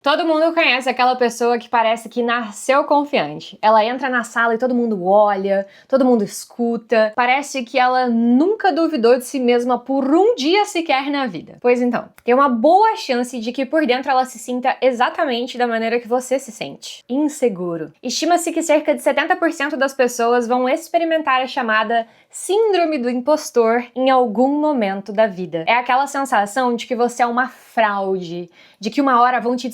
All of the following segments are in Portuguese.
Todo mundo conhece aquela pessoa que parece que nasceu confiante. Ela entra na sala e todo mundo olha, todo mundo escuta. Parece que ela nunca duvidou de si mesma por um dia sequer na vida. Pois então, tem uma boa chance de que por dentro ela se sinta exatamente da maneira que você se sente. Inseguro. Estima-se que cerca de 70% das pessoas vão experimentar a chamada síndrome do impostor em algum momento da vida. É aquela sensação de que você é uma fraude, de que uma hora vão te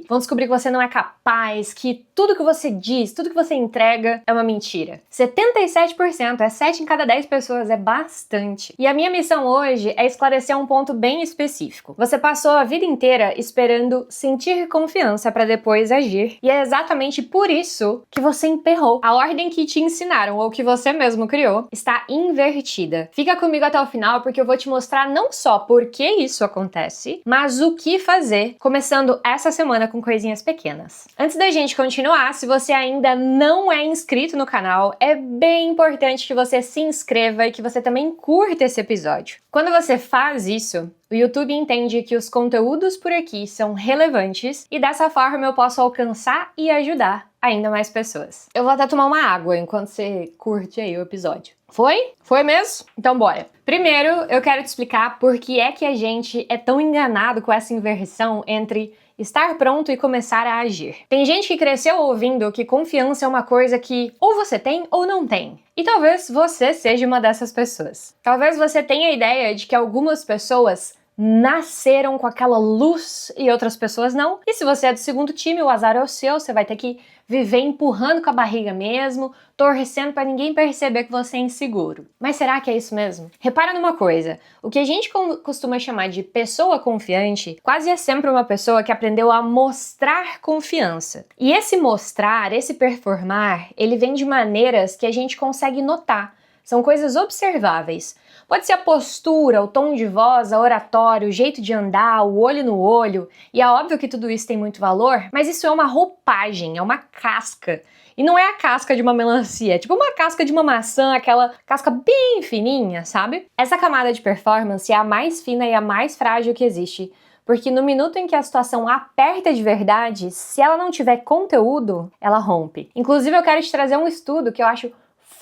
vão descobrir que você não é capaz, que tudo que você diz, tudo que você entrega é uma mentira. 77%, é 7 em cada 10 pessoas, é bastante. E a minha missão hoje é esclarecer um ponto bem específico. Você passou a vida inteira esperando sentir confiança para depois agir, e é exatamente por isso que você emperrou. A ordem que te ensinaram ou que você mesmo criou está invertida. Fica comigo até o final porque eu vou te mostrar não só por que isso acontece, mas o que fazer, começando essa semana com coisinhas pequenas. Antes da gente continuar, se você ainda não é inscrito no canal, é bem importante que você se inscreva e que você também curta esse episódio. Quando você faz isso, o YouTube entende que os conteúdos por aqui são relevantes e dessa forma eu posso alcançar e ajudar ainda mais pessoas. Eu vou até tomar uma água enquanto você curte aí o episódio. Foi? Foi mesmo? Então bora! Primeiro, eu quero te explicar por que é que a gente é tão enganado com essa inversão entre estar pronto e começar a agir. Tem gente que cresceu ouvindo que confiança é uma coisa que ou você tem ou não tem. E talvez você seja uma dessas pessoas. Talvez você tenha a ideia de que algumas pessoas nasceram com aquela luz e outras pessoas não. E se você é do segundo time, o azar é o seu, você vai ter que viver empurrando com a barriga mesmo, torcendo para ninguém perceber que você é inseguro. Mas será que é isso mesmo? Repara numa coisa, o que a gente costuma chamar de pessoa confiante quase é sempre uma pessoa que aprendeu a mostrar confiança. E esse mostrar, esse performar, ele vem de maneiras que a gente consegue notar. São coisas observáveis. Pode ser a postura, o tom de voz, a oratória, o jeito de andar, o olho no olho. E é óbvio que tudo isso tem muito valor, mas isso é uma roupagem, é uma casca. E não é a casca de uma melancia, é tipo uma casca de uma maçã, aquela casca bem fininha, sabe? Essa camada de performance é a mais fina e a mais frágil que existe. Porque no minuto em que a situação aperta de verdade, se ela não tiver conteúdo, ela rompe. Inclusive eu quero te trazer um estudo que eu acho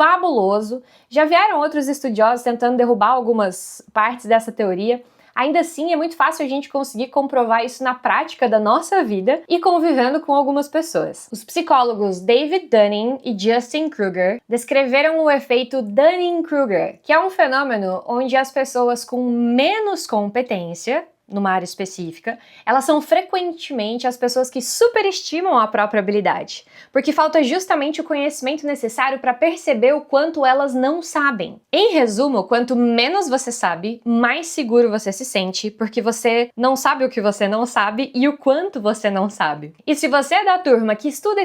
fabuloso. Já vieram outros estudiosos tentando derrubar algumas partes dessa teoria. Ainda assim, é muito fácil a gente conseguir comprovar isso na prática da nossa vida e convivendo com algumas pessoas. Os psicólogos David Dunning e Justin Kruger descreveram o efeito Dunning-Kruger, que é um fenômeno onde as pessoas com menos competência numa área específica, elas são frequentemente as pessoas que superestimam a própria habilidade, porque falta justamente o conhecimento necessário para perceber o quanto elas não sabem. Em resumo, quanto menos você sabe, mais seguro você se sente, porque você não sabe o que você não sabe e o quanto você não sabe. E se você é da turma que estuda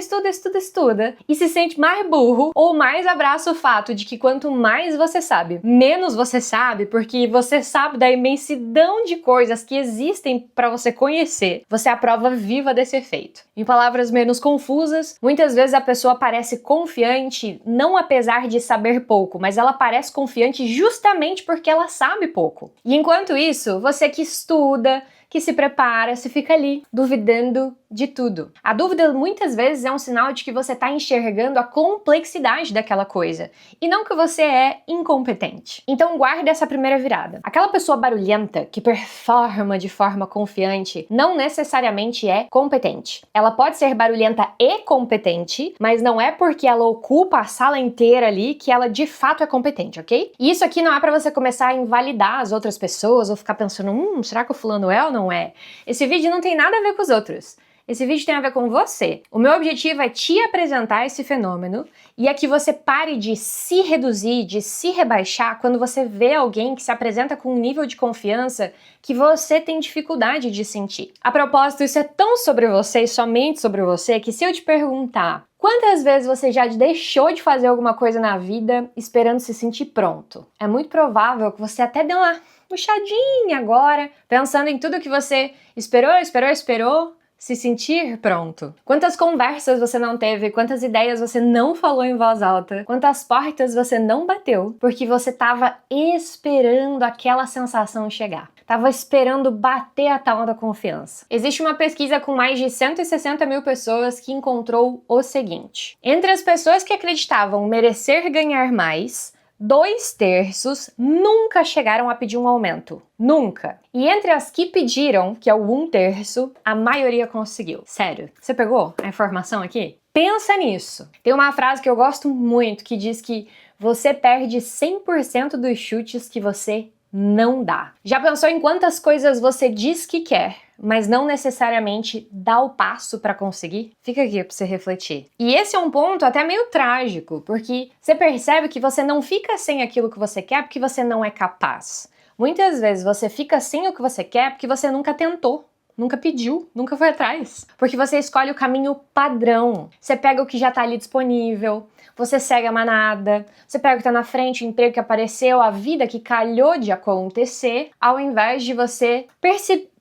e se sente mais burro, ou mais abraça o fato de que quanto mais você sabe, menos você sabe, porque você sabe da imensidão de coisas que existem para você conhecer, você é a prova viva desse efeito. Em palavras menos confusas, muitas vezes a pessoa parece confiante não apesar de saber pouco, mas ela parece confiante justamente porque ela sabe pouco. E enquanto isso, você que estuda, que se prepara, se fica ali, duvidando de tudo. A dúvida muitas vezes é um sinal de que você está enxergando a complexidade daquela coisa, e não que você é incompetente. Então guarda essa primeira virada. Aquela pessoa barulhenta que performa de forma confiante não necessariamente é competente. Ela pode ser barulhenta e competente, mas não é porque ela ocupa a sala inteira ali que ela de fato é competente, ok? E isso aqui não é para você começar a invalidar as outras pessoas ou ficar pensando, será que o fulano é ou não é? Esse vídeo não tem nada a ver com os outros. Esse vídeo tem a ver com você. O meu objetivo é te apresentar esse fenômeno e é que você pare de se reduzir, de se rebaixar quando você vê alguém que se apresenta com um nível de confiança que você tem dificuldade de sentir. A propósito, isso é tão sobre você e somente sobre você que se eu te perguntar quantas vezes você já deixou de fazer alguma coisa na vida esperando se sentir pronto, é muito provável que você até dê uma puxadinha agora, pensando em tudo que você esperou, se sentir pronto? Quantas conversas você não teve, quantas ideias você não falou em voz alta, quantas portas você não bateu, porque você estava esperando aquela sensação chegar. Tava esperando bater a tal da confiança. Existe uma pesquisa com mais de 160 mil pessoas que encontrou o seguinte: entre as pessoas que acreditavam merecer ganhar mais, 2/3 nunca chegaram a pedir um aumento. Nunca. E entre as que pediram, que é o 1/3, a maioria conseguiu. Sério, você pegou a informação aqui? Pensa nisso. Tem uma frase que eu gosto muito que diz que você perde 100% dos chutes que você não dá. Já pensou em quantas coisas você diz que quer, mas não necessariamente dá o passo para conseguir? Fica aqui para você refletir. E esse é um ponto até meio trágico, porque você percebe que você não fica sem aquilo que você quer porque você não é capaz. Muitas vezes você fica sem o que você quer porque você nunca tentou. Nunca pediu, nunca foi atrás. Porque você escolhe o caminho padrão. Você pega o que já tá ali disponível, você segue a manada, você pega o que tá na frente, o emprego que apareceu, a vida que calhou de acontecer, ao invés de você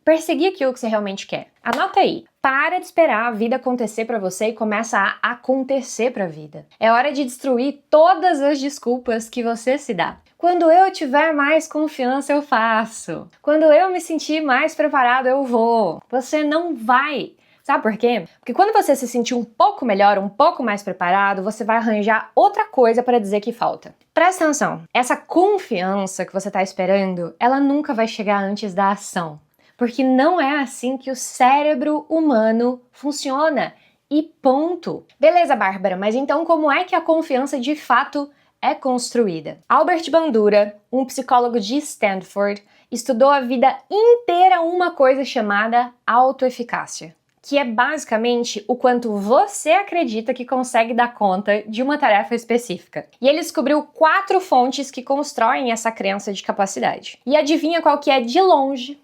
perseguir aquilo que você realmente quer. Anota aí. Para de esperar a vida acontecer pra você e começa a acontecer pra vida. É hora de destruir todas as desculpas que você se dá. Quando eu tiver mais confiança, eu faço. Quando eu me sentir mais preparado, eu vou. Você não vai. Sabe por quê? Porque quando você se sentir um pouco melhor, um pouco mais preparado, você vai arranjar outra coisa para dizer que falta. Presta atenção. Essa confiança que você está esperando, ela nunca vai chegar antes da ação. Porque não é assim que o cérebro humano funciona. E ponto. Beleza, Bárbara, mas então como é que a confiança de fato é construída? Albert Bandura, um psicólogo de Stanford, estudou a vida inteira uma coisa chamada autoeficácia, que é basicamente o quanto você acredita que consegue dar conta de uma tarefa específica. E ele descobriu 4 fontes que constroem essa crença de capacidade. E adivinha qual que é de longe,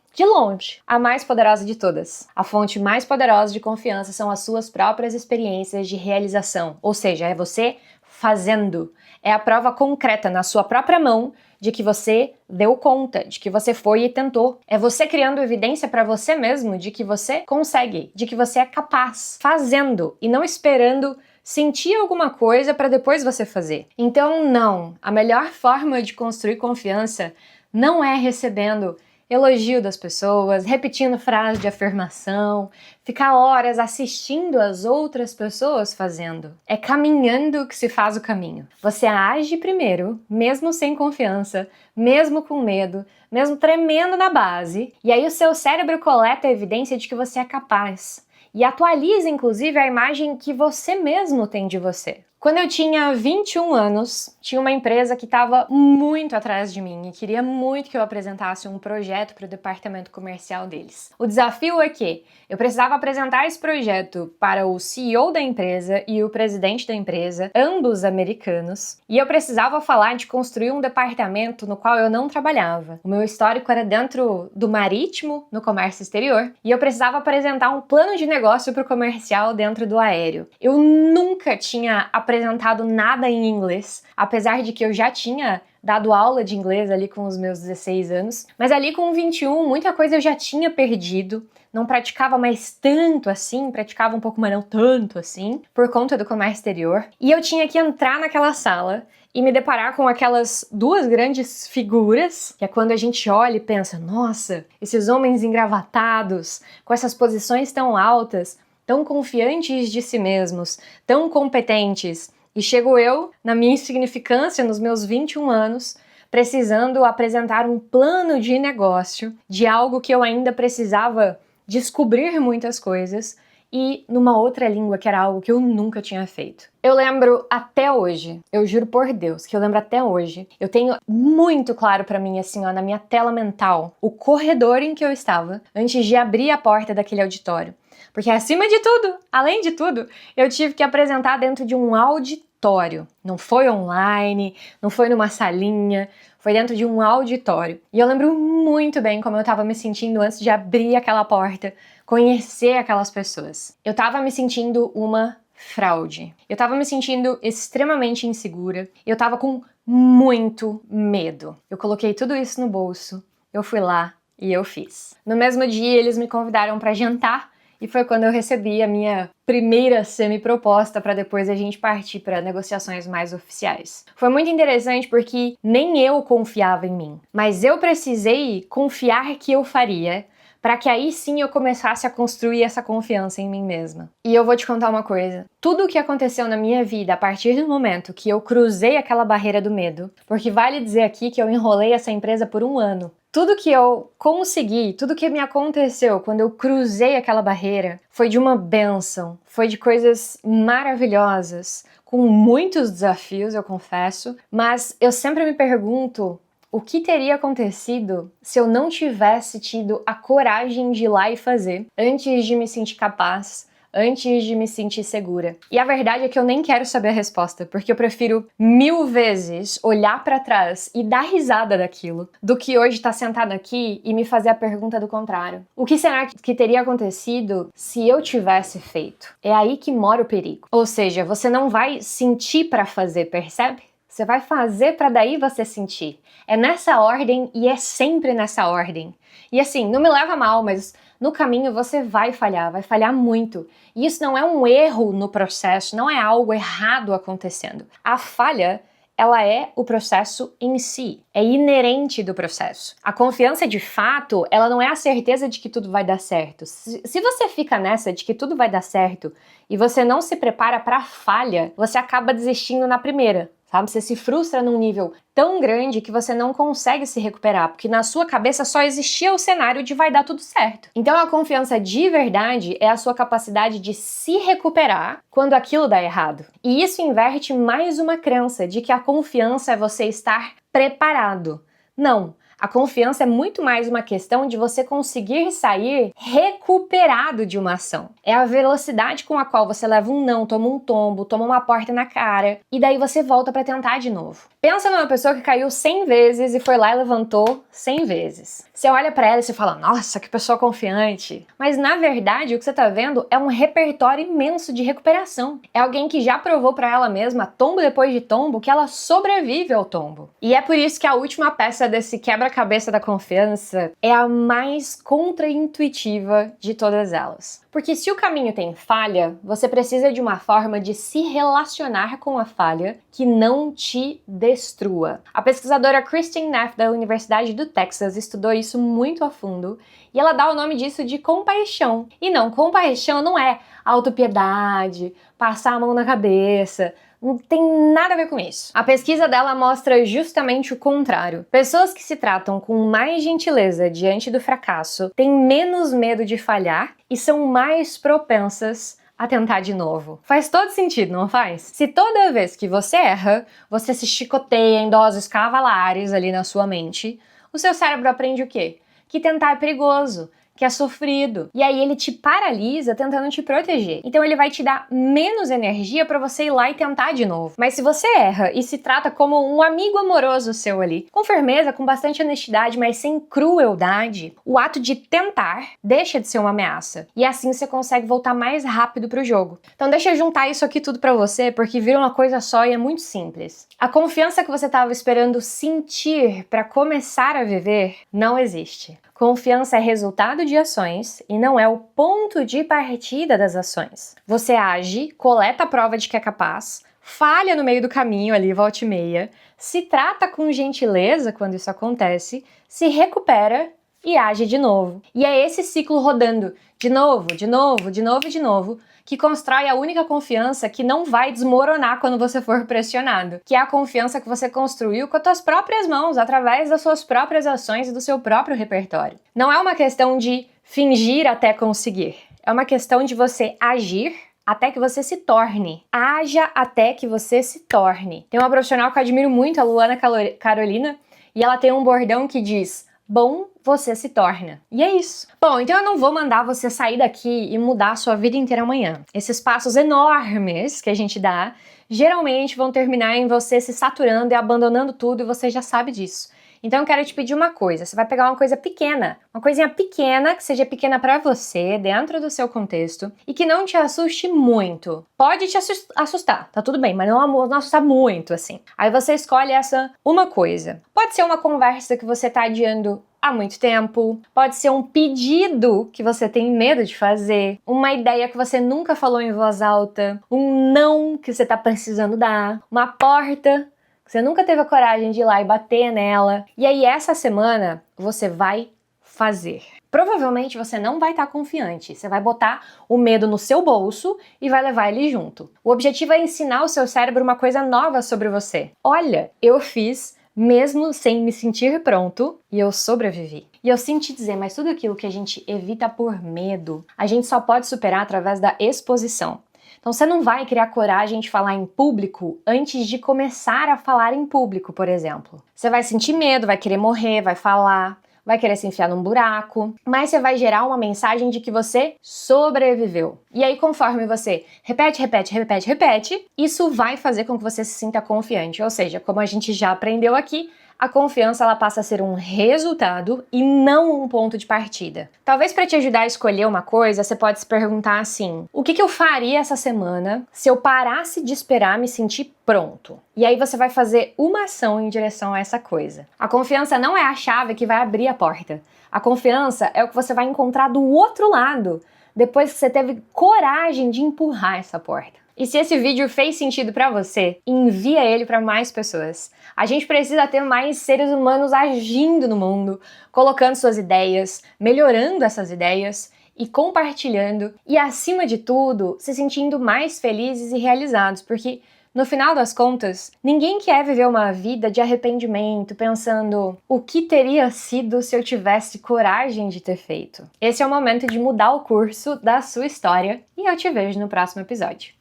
a mais poderosa de todas? A fonte mais poderosa de confiança são as suas próprias experiências de realização, ou seja, é você fazendo. É a prova concreta na sua própria mão de que você deu conta, de que você foi e tentou. É você criando evidência para você mesmo de que você consegue, de que você é capaz, fazendo e não esperando sentir alguma coisa para depois você fazer. Então, não. A melhor forma de construir confiança não é recebendo elogio das pessoas, repetindo frases de afirmação, ficar horas assistindo as outras pessoas fazendo. É caminhando que se faz o caminho. Você age primeiro, mesmo sem confiança, mesmo com medo, mesmo tremendo na base, e aí o seu cérebro coleta a evidência de que você é capaz. E atualiza, inclusive, a imagem que você mesmo tem de você. Quando eu tinha 21 anos, tinha uma empresa que estava muito atrás de mim e queria muito que eu apresentasse um projeto para o departamento comercial deles. O desafio é que eu precisava apresentar esse projeto para o CEO da empresa e o presidente da empresa, ambos americanos, e eu precisava falar de construir um departamento no qual eu não trabalhava. O meu histórico era dentro do marítimo, no comércio exterior, e eu precisava apresentar um plano de negócio para o comercial dentro do aéreo. Eu nunca tinha apresentado nada em inglês, apesar de que eu já tinha dado aula de inglês ali com os meus 16 anos, mas ali com 21, muita coisa eu já tinha perdido, não praticava mais tanto assim, praticava um pouco, mas não tanto assim, por conta do comércio exterior, e eu tinha que entrar naquela sala e me deparar com aquelas 2 grandes figuras, que é quando a gente olha e pensa, nossa, esses homens engravatados, com essas posições tão altas, tão confiantes de si mesmos, tão competentes, e chego eu, na minha insignificância, nos meus 21 anos, precisando apresentar um plano de negócio de algo que eu ainda precisava descobrir muitas coisas e numa outra língua que era algo que eu nunca tinha feito. Eu lembro até hoje, eu juro por Deus que eu lembro até hoje, eu tenho muito claro pra mim, assim, ó, na minha tela mental, o corredor em que eu estava antes de abrir a porta daquele auditório. Porque acima de tudo, além de tudo, eu tive que apresentar dentro de um auditório. Não foi online, não foi numa salinha, foi dentro de um auditório. E eu lembro muito bem como eu tava me sentindo antes de abrir aquela porta, conhecer aquelas pessoas. Eu tava me sentindo uma fraude. Eu tava me sentindo extremamente insegura. Eu tava com muito medo. Eu coloquei tudo isso no bolso, eu fui lá e eu fiz. No mesmo dia, eles me convidaram para jantar E foi quando eu recebi a minha primeira semi-proposta para depois a gente partir para negociações mais oficiais. Foi muito interessante porque nem eu confiava em mim, mas eu precisei confiar que eu faria para que aí sim eu começasse a construir essa confiança em mim mesma. E eu vou te contar uma coisa. Tudo o que aconteceu na minha vida a partir do momento que eu cruzei aquela barreira do medo, porque vale dizer aqui que eu enrolei essa empresa por 1 ano. Tudo que eu consegui, tudo que me aconteceu quando eu cruzei aquela barreira foi de uma bênção, foi de coisas maravilhosas, com muitos desafios, eu confesso, mas eu sempre me pergunto o que teria acontecido se eu não tivesse tido a coragem de ir lá e fazer, antes de me sentir capaz, antes de me sentir segura. E a verdade é que eu nem quero saber a resposta, porque eu prefiro 1000 vezes olhar pra trás e dar risada daquilo, do que hoje estar sentada aqui e me fazer a pergunta do contrário. O que será que teria acontecido se eu tivesse feito? É aí que mora o perigo. Ou seja, você não vai sentir pra fazer, percebe? Você vai fazer pra daí você sentir. É nessa ordem e é sempre nessa ordem. E assim, não me leva a mal, mas no caminho você vai falhar muito. E isso não é um erro no processo, não é algo errado acontecendo. A falha, ela é o processo em si, é inerente do processo. A confiança de fato, ela não é a certeza de que tudo vai dar certo. Se você fica nessa de que tudo vai dar certo e você não se prepara para a falha, você acaba desistindo na primeira. Sabe? Você se frustra num nível tão grande que você não consegue se recuperar, porque na sua cabeça só existia o cenário de vai dar tudo certo. Então a confiança de verdade é a sua capacidade de se recuperar quando aquilo dá errado. E isso inverte mais uma crença de que a confiança é você estar preparado. Não. A confiança é muito mais uma questão de você conseguir sair recuperado de uma ação. É a velocidade com a qual você leva um não, toma um tombo, toma uma porta na cara e daí você volta para tentar de novo. Pensa numa pessoa que caiu 100 vezes e foi lá e levantou 100 vezes. Você olha para ela e você fala, nossa, que pessoa confiante. Mas na verdade o que você tá vendo é um repertório imenso de recuperação. É alguém que já provou para ela mesma, tombo depois de tombo, que ela sobrevive ao tombo. E é por isso que a última peça desse quebra-cabeça da confiança é a mais contraintuitiva de todas elas. Porque se o caminho tem falha, você precisa de uma forma de se relacionar com a falha que não te destrua. A pesquisadora Kristin Neff, da Universidade do Texas, estudou isso muito a fundo e ela dá o nome disso de compaixão. E não, compaixão não é autopiedade, passar a mão na cabeça. Não tem nada a ver com isso. A pesquisa dela mostra justamente o contrário. Pessoas que se tratam com mais gentileza diante do fracasso têm menos medo de falhar e são mais propensas a tentar de novo. Faz todo sentido, não faz? Se toda vez que você erra, você se chicoteia em doses cavalares ali na sua mente, o seu cérebro aprende o quê? Que tentar é perigoso, que é sofrido. E aí ele te paralisa tentando te proteger. Então ele vai te dar menos energia para você ir lá e tentar de novo. Mas se você erra e se trata como um amigo amoroso seu ali, com firmeza, com bastante honestidade, mas sem crueldade, o ato de tentar deixa de ser uma ameaça. E assim você consegue voltar mais rápido pro jogo. Então deixa eu juntar isso aqui tudo para você, porque vira uma coisa só e é muito simples. A confiança que você estava esperando sentir para começar a viver não existe. Confiança é resultado de ações e não é o ponto de partida das ações. Você age, coleta a prova de que é capaz, falha no meio do caminho ali, volta e meia, se trata com gentileza quando isso acontece, se recupera e age de novo. E é esse ciclo rodando de novo, de novo, de novo e de novo, que constrói a única confiança que não vai desmoronar quando você for pressionado, que é a confiança que você construiu com as suas próprias mãos, através das suas próprias ações e do seu próprio repertório. Não é uma questão de fingir até conseguir, é uma questão de você agir até que você se torne. Haja até que você se torne. Tem uma profissional que eu admiro muito, a Luana Carolina, e ela tem um bordão que diz: bom, você se torna. E é isso. Bom, então eu não vou mandar você sair daqui e mudar a sua vida inteira amanhã. Esses passos enormes que a gente dá, geralmente vão terminar em você se saturando e abandonando tudo, e você já sabe disso. Então eu quero te pedir uma coisa, você vai pegar uma coisa pequena, uma coisinha pequena, que seja pequena pra você, dentro do seu contexto, e que não te assuste muito. Pode te assustar, tá tudo bem, mas não assustar muito, assim. Aí você escolhe essa uma coisa. Pode ser uma conversa que você tá adiando há muito tempo, pode ser um pedido que você tem medo de fazer, uma ideia que você nunca falou em voz alta, um não que você tá precisando dar, uma porta que você nunca teve a coragem de ir lá e bater nela. E aí essa semana você vai fazer. Provavelmente você não vai estar confiante, você vai botar o medo no seu bolso e vai levar ele junto. O objetivo é ensinar o seu cérebro uma coisa nova sobre você. Olha, eu fiz mesmo sem me sentir pronto, e eu sobrevivi. E eu sinto te dizer, mas tudo aquilo que a gente evita por medo, a gente só pode superar através da exposição. Então você não vai criar coragem de falar em público antes de começar a falar em público, por exemplo. Você vai sentir medo, vai querer morrer, vai falar, vai querer se enfiar num buraco, mas você vai gerar uma mensagem de que você sobreviveu. E aí, conforme você repete, isso vai fazer com que você se sinta confiante. Ou seja, como a gente já aprendeu aqui, a confiança ela passa a ser um resultado e não um ponto de partida. Talvez para te ajudar a escolher uma coisa, você pode se perguntar assim: o que eu faria essa semana se eu parasse de esperar me sentir pronto? E aí você vai fazer uma ação em direção a essa coisa. A confiança não é a chave que vai abrir a porta. A confiança é o que você vai encontrar do outro lado, depois que você teve coragem de empurrar essa porta. E se esse vídeo fez sentido pra você, envia ele pra mais pessoas. A gente precisa ter mais seres humanos agindo no mundo, colocando suas ideias, melhorando essas ideias e compartilhando e, acima de tudo, se sentindo mais felizes e realizados, porque no final das contas, ninguém quer viver uma vida de arrependimento, pensando o que teria sido se eu tivesse coragem de ter feito. Esse é o momento de mudar o curso da sua história e eu te vejo no próximo episódio.